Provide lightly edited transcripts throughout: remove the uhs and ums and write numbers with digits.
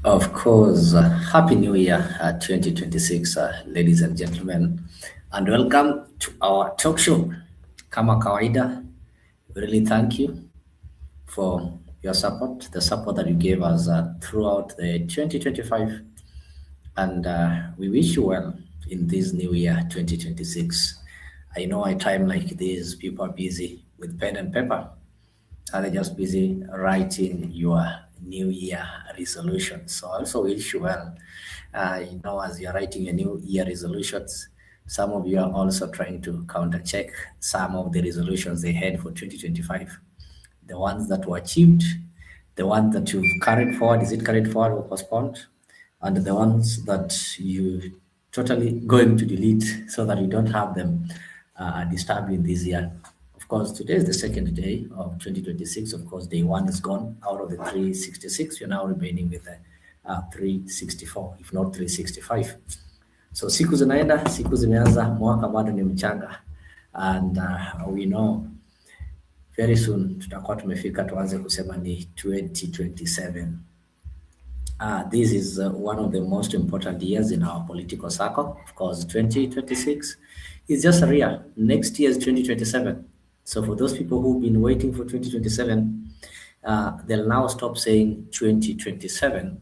Of course, Happy New Year 2026, ladies and gentlemen, and welcome to our talk show. Kama kawaida, we really thank you for your support, the support that you gave us throughout the 2025, and we wish you well in this new year 2026. I know a time like this, people are busy with pen and paper, are they just busy writing your new year resolution? So I also wish you well. As you're writing your new year resolutions, some of you are also trying to counter check some of the resolutions they had for 2025. The ones that were achieved, the ones that you've carried forward, is it carried forward or postponed? And the ones that you totally going to delete so that you don't have them disturbing this year. Of course, today is the second day of 2026. Of course, day one is gone. Out of the 366, you're now remaining with the 364, if not 365. So siku zinaenda, siku zimeanza, mwaka bado ni mchanga. And we know very soon tutakuwa tumefika tuanze kusema ni 2027. This is one of the most important years in our political circle. Of course, 2026 is just a year. Next year is 2027. So for those people who've been waiting for 2027, they'll now stop saying 2027.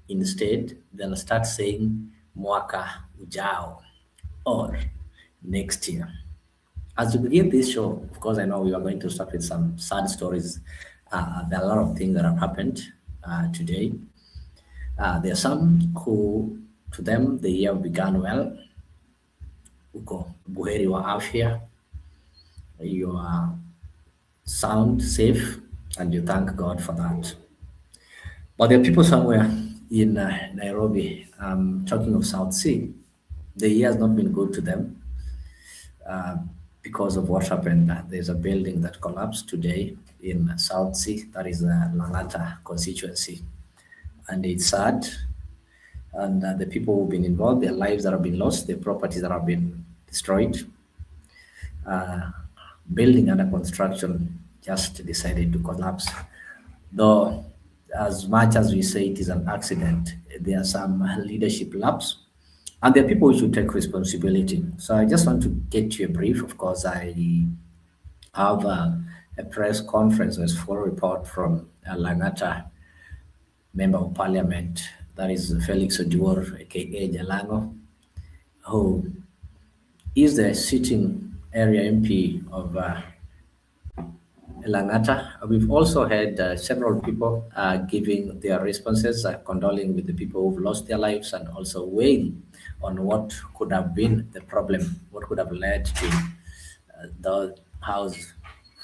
Instead, they'll start saying Mwaka ujao, or next year. As we begin this show, of course, I know we are going to start with some sad stories. There are a lot of things that have happened today. There are some who, to them, the year began well. Uko buheri wa afya, you are sound, safe, and you thank God for that. But there are people somewhere in Nairobi, talking of South Sea, the year has not been good to them because of what happened. There's a building that collapsed today in South Sea, that is Langata constituency. And it's sad. And the people who've been involved, their lives that have been lost, their properties that have been destroyed. Building under construction just decided to collapse. Though, as much as we say it is an accident, there are some leadership lapse, and there are people who should take responsibility. So I just want to get you a brief. Of course, I have a press conference with full report from Langata Member of Parliament, that is Felix Oduor, aka Jalango, who is the sitting area MP of Langata. We've also had several people giving their responses, condoling with the people who've lost their lives, and also weighing on what could have been the problem, what could have led to the house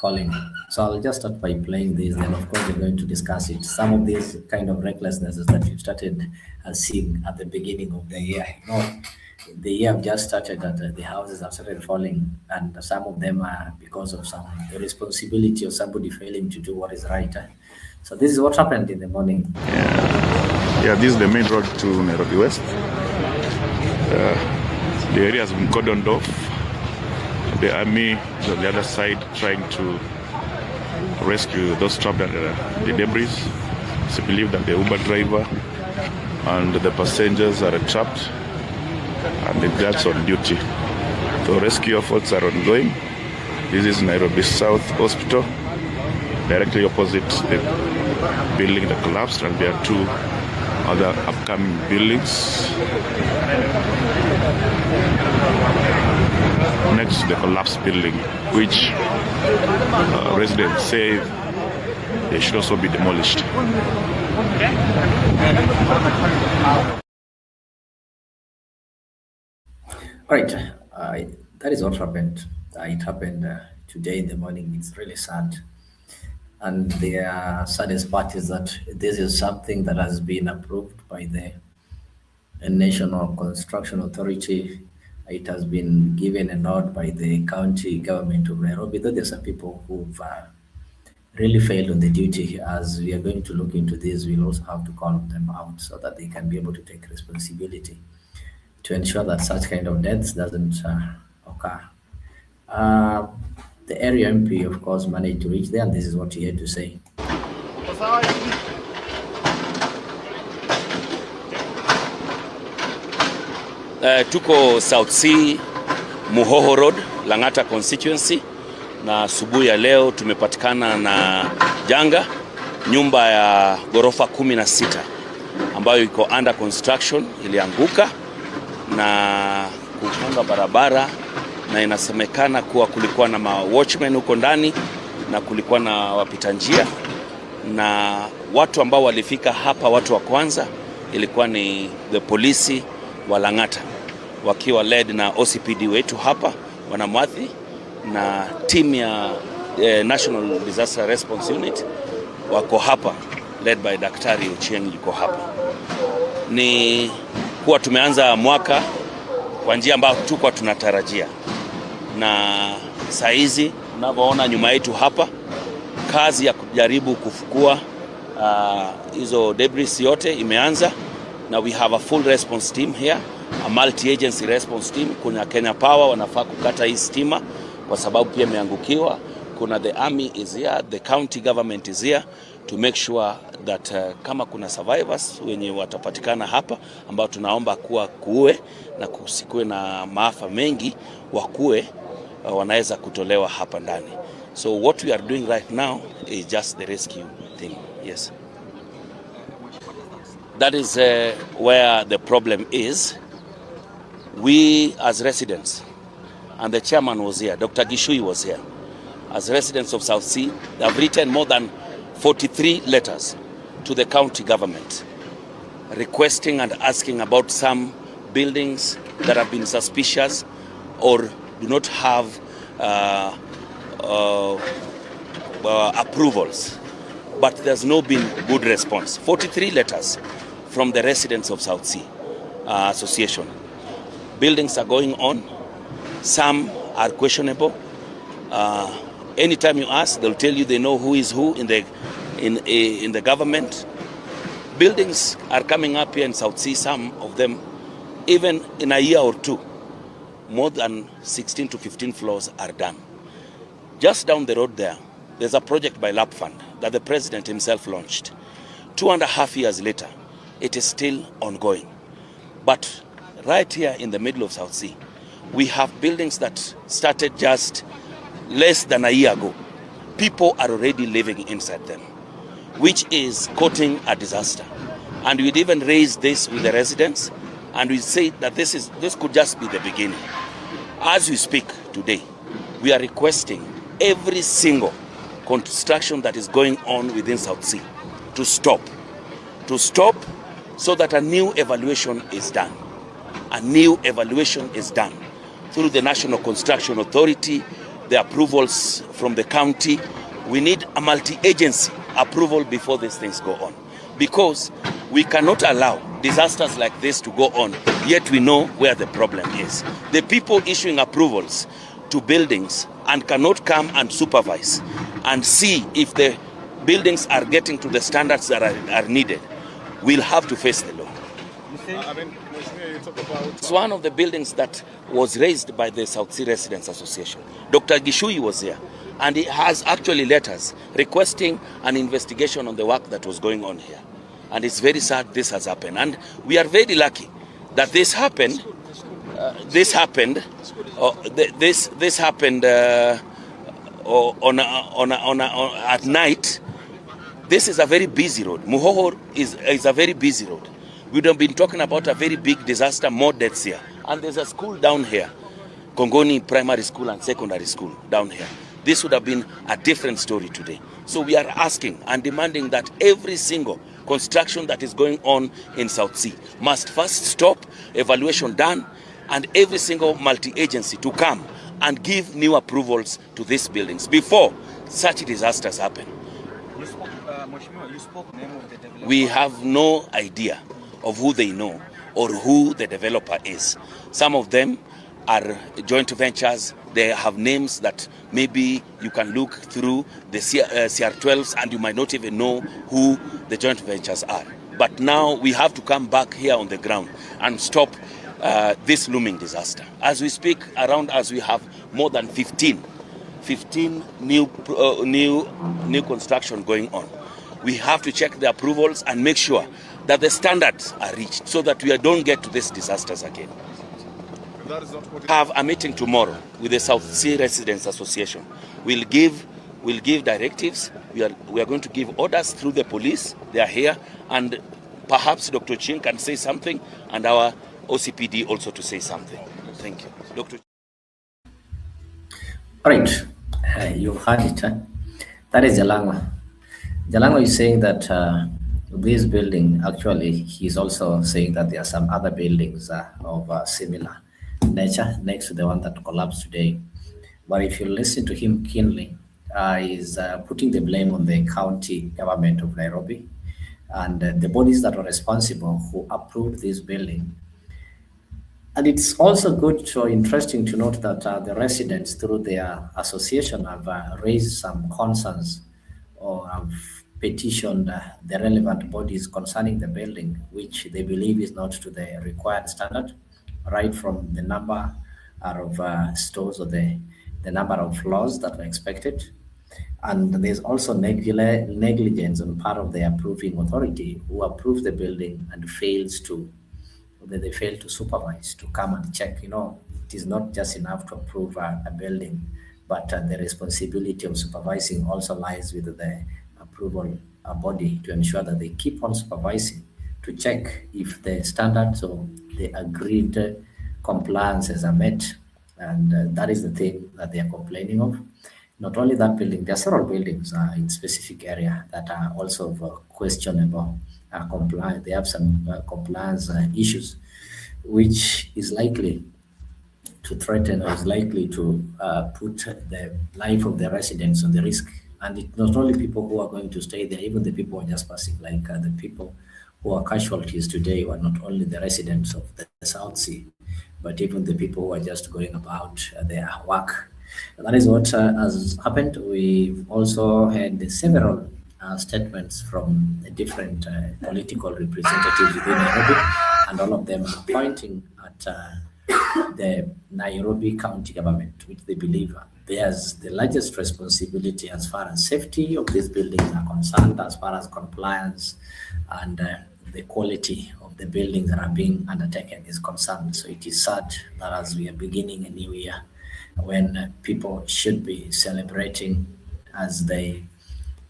falling. So I'll just start by playing this, then of course we're going to discuss it. Some of these kind of recklessnesses that you started seeing at the beginning of the year. The year have just started that the houses have started falling, and some of them are because of some irresponsibility or somebody failing to do what is right. So this is what happened in the morning. Yeah, this is the main road to Nairobi West. The area has been cordoned off. The army is on the other side trying to rescue those trapped under the debris. It's believed that the Uber driver and the passengers are trapped, and the guards on duty. So rescue efforts are ongoing. This is Nairobi South Hospital, directly opposite the building that collapsed, and there are two other upcoming buildings next to the collapsed building, which residents say they should also be demolished. All right, that is what happened. It happened today in the morning. It's really sad. And the saddest part is that this is something that has been approved by the National Construction Authority. It has been given a nod by the county government of Nairobi, though there are some people who've really failed on the duty. As we are going to look into this, we'll also have to call them out so that they can be able to take responsibility to ensure that such kind of deaths doesn't occur. The area MP, of course, managed to reach there, and this is what he had to say. Tuko South Sea, Muhoho Road, Lang'ata constituency, na asubuhi ya leo tumepatikana na janga, nyumba ya ghorofa 16 ambayo iko under construction ilianguka na kufunga barabara, na inasemekana kuwa kulikuwa na watchmen huko ndani na kulikuwa na wapita njia, na watu ambao walifika hapa, watu wa kwanza ilikuwa ni the polisi wa Lang'ata wakiwa led na OCPD wetu hapa Wanamwathi na team ya National Disaster Response Unit wako hapa led by Daktari Ochieng yuko hapa. Ni kuwa tumeanza mwaka kwa njia ambayo tulikuwa tunatarajia, na saa hizi unavyoona nyuma yetu hapa, kazi ya kujaribu kufukua hizo debris yote imeanza, na we have a full response team here, a multi-agency response team. Kuna Kenya Power wanafaa kukata hii stima kwa sababu pia imeangukiwa. Kuna the army is here, the county government is here to make sure that kama kuna survivors wenye watapatikana hapa ambao tunaomba kuwe na kusikue na maafa mengi, wakuwe wanaweza kutolewa hapa ndani. So what we are doing right now is just the rescue thing. Yes. That is where the problem is. We as residents, and the chairman was here, Dr. Gishui was here, as residents of South Sea, they have written more than 43 letters to the county government requesting and asking about some buildings that have been suspicious or do not have approvals, but there's no been good response. 43 letters from the residents of South Sea Association. Buildings are going on, some are questionable. Anytime you ask, they'll tell you they know who is who in the government. Buildings are coming up here in South Sea, some of them even in a year or two. More than 16 to 15 floors are done. Just down the road there's a project by LAP Fund that the president himself launched. 2.5 years later, it is still ongoing. But right here in the middle of South Sea, we have buildings that started just less than a year ago. People are already living inside them, which is causing a disaster. And we'd even raise this with the residents, and we say that this could just be the beginning. As we speak today, we are requesting every single construction that is going on within South Sea to stop so that a new evaluation is done. A new evaluation is done through the National Construction Authority, the approvals from the county. We need a multi-agency approval before these things go on, because we cannot allow disasters like this to go on, yet we know where the problem is. The people issuing approvals to buildings and cannot come and supervise and see if the buildings are getting to the standards that are needed will have to face the law. It's one of the buildings that was raised by the South Sea Residents Association. Dr. Gishui was here, and he has actually letters requesting an investigation on the work that was going on here. And it's very sad this has happened. And we are very lucky that this happened. This happened at night. This is a very busy road. Muhoho is a very busy road. We have been talking about a very big disaster, more deaths here. And there's a school down here, Kongoni Primary School and Secondary School down here. This would have been a different story today. So we are asking and demanding that every single construction that is going on in South Sea must first stop, evaluation done, and every single multi-agency to come and give new approvals to these buildings before such disasters happen. You spoke name of the developer. We have no idea of who they know or who the developer is. Some of them are joint ventures. They have names that maybe you can look through the CR12s and you might not even know who the joint ventures are. But now we have to come back here on the ground and stop this looming disaster. As we speak, around us we have more than 15 new construction going on. We have to check the approvals and make sure that the standards are reached so that we don't get to these disasters again. that is not what have a meeting tomorrow with the South Sea Residents Association. We'll give directives. We are going to give orders through the police. They are here, and perhaps Dr. Chin can say something, and our OCPD also to say something. Thank you, Dr. All right, you've heard it. That is Jalango. Jalango is saying that this building, actually, he's also saying that there are some other buildings of similar nature next to the one that collapsed today. But if you listen to him keenly, he's putting the blame on the county government of Nairobi and the bodies that are responsible who approved this building. And it's also good or interesting to note that the residents, through their association, have raised some concerns or have petitioned the relevant bodies concerning the building, which they believe is not to the required standard, right from the number of stores or the number of floors that were expected. And there's also negligence on part of the approving authority who approved the building and they fail to supervise, to come and check. It is not just enough to approve a building, but the responsibility of supervising also lies with the approval body to ensure that they keep on supervising to check if the standards or the agreed compliances are met. And that is the thing that they are complaining of. Not only that building, there are several buildings in specific area that are also questionable compliance. They have some compliance issues, which is likely to threaten or is likely to put the life of the residents on the risk. And it's not only people who are going to stay there, even the people who are just passing, like the people who are casualties today were not only the residents of the South Sea, but even the people who are just going about their work. That is what has happened. We've also had several statements from different political representatives within Nairobi, and all of them are pointing at the Nairobi County government, which they believe bears the largest responsibility as far as safety of these buildings are concerned, as far as compliance and the quality of the buildings that are being undertaken is concerned. So it is sad that as we are beginning a new year, when people should be celebrating as they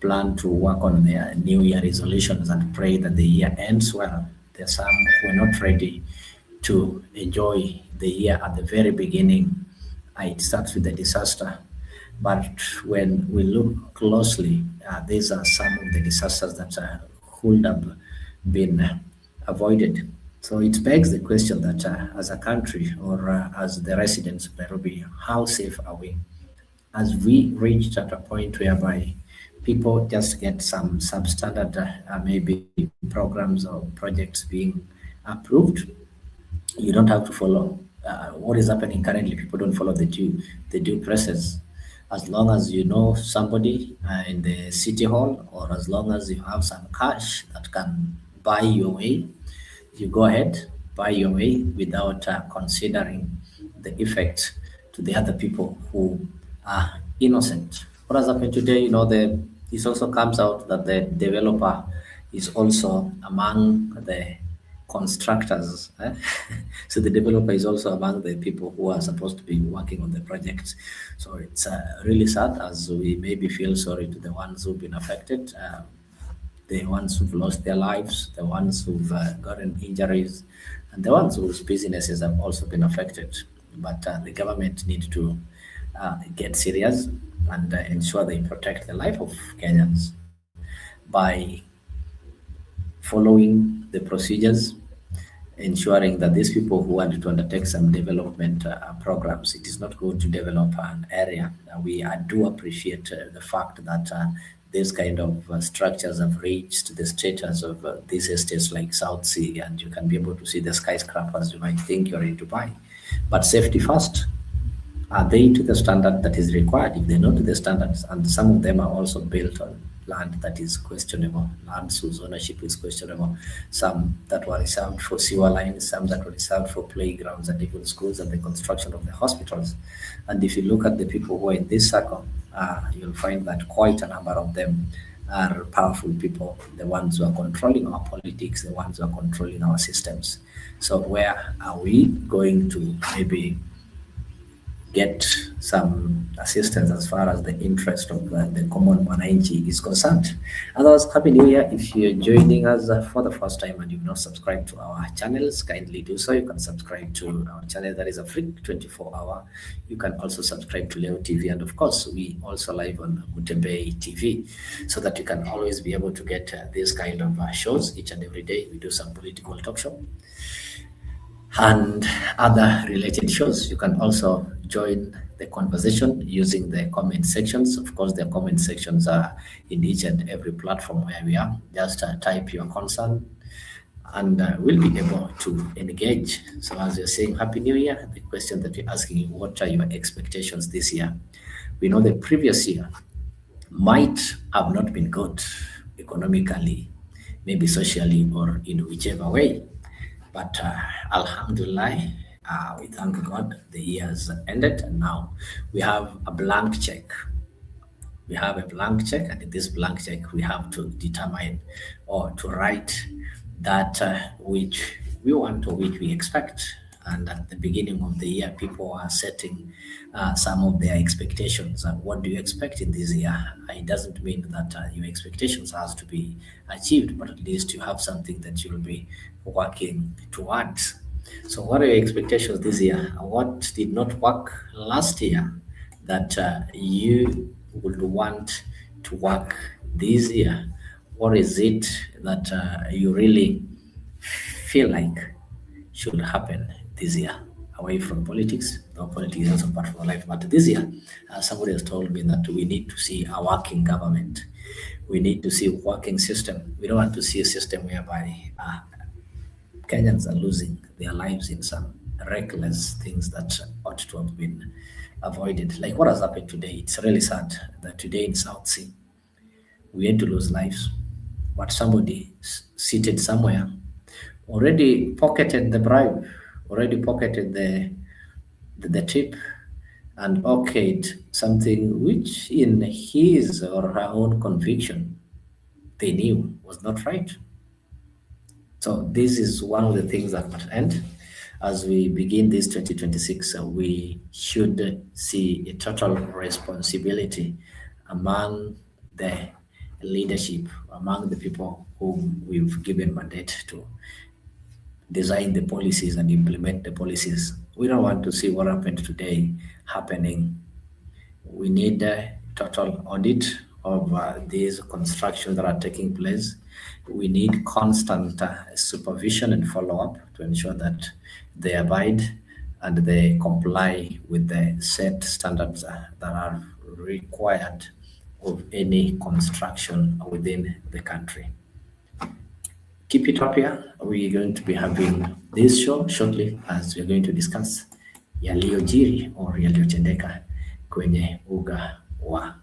plan to work on their New Year resolutions and pray that the year ends well, there are some who are not ready to enjoy the year at the very beginning. It starts with the disaster. But when we look closely, these are some of the disasters that could have been avoided. So it begs the question that as a country or as the residents of Nairobi, how safe are we? As we reached at a point whereby people just get some substandard maybe programs or projects being approved, you don't have to follow what is happening currently. People don't follow the due process. As long as you know somebody in the city hall, or as long as you have some cash that can buy your way, you go ahead, buy your way without considering the effect to the other people who are innocent. What has happened today, this also comes out that the developer is also among the constructors. So the developer is also among the people who are supposed to be working on the project. So it's really sad, as we maybe feel sorry to the ones who've been affected, the ones who've lost their lives, the ones who've gotten injuries, and the ones whose businesses have also been affected. But the government needs to get serious and ensure they protect the life of Kenyans by following the procedures, ensuring that these people who want to undertake some development programs, it is not going to develop an area. We do appreciate the fact that these kind of structures have reached the status of these estates like South Sea, and you can be able to see the skyscrapers you might think you're in Dubai. But safety first. Are they to the standard that is required? If they're not to the standards, and some of them are also built on land that is questionable, lands whose ownership is questionable, some that were reserved for sewer lines, some that were reserved for playgrounds and even schools and the construction of the hospitals. And if you look at the people who are in this circle, you'll find that quite a number of them are powerful people, the ones who are controlling our politics, the ones who are controlling our systems. So where are we going to maybe get some assistance as far as the interest of the common mwananchi is concerned? Otherwise, Happy New Year. If you're joining us for the first time and you've not subscribed to our channels, kindly do so. You can subscribe to our channel that is a free 24-hour. You can also subscribe to Leo TV, and of course, we also live on Umetimiza TV, so that you can always be able to get this kind of shows each and every day. We do some political talk show and other related shows. You can also join the conversation using the comment sections. Of course, the comment sections are in each and every platform where we are. Just type your concern and we'll be able to engage. So as you're saying Happy New Year, the question that we're asking you, what are your expectations this year? We know the previous year might have not been good economically, maybe socially, or in whichever way. But Alhamdulillah, we thank God the year has ended, and now we have a blank check. We have a blank check, and in this blank check, we have to determine or to write that which we want or which we expect. And at the beginning of the year, people are setting some of their expectations. What do you expect in this year? It doesn't mean that your expectations has to be achieved, but at least you have something that you'll be working towards. So what are your expectations this year? What did not work last year that you would want to work this year? What is it that you really feel like should happen this year? Away from politics, no, politics is also part of our life. But this year, somebody has told me that we need to see a working government. We need to see a working system. We don't want to see a system whereby Kenyans are losing their lives in some reckless things that ought to have been avoided. Like what has happened today. It's really sad that today in South Sea, we had to lose lives, but somebody seated somewhere already pocketed the bribe, already pocketed the tip, and okayed something which in his or her own conviction they knew was not right. So this is one of the things that must end. As we begin this 2026, we should see a total responsibility among the leadership, among the people whom we've given mandate to design the policies and implement the policies. We don't want to see what happened today happening. We need a total audit of these constructions that are taking place. We need constant supervision and follow-up to ensure that they abide and they comply with the set standards that are required of any construction within the country. Keep it up here. We're going to be having this show shortly as we're going to discuss yaliyojiri or yaliyotendeka kwenye uga wa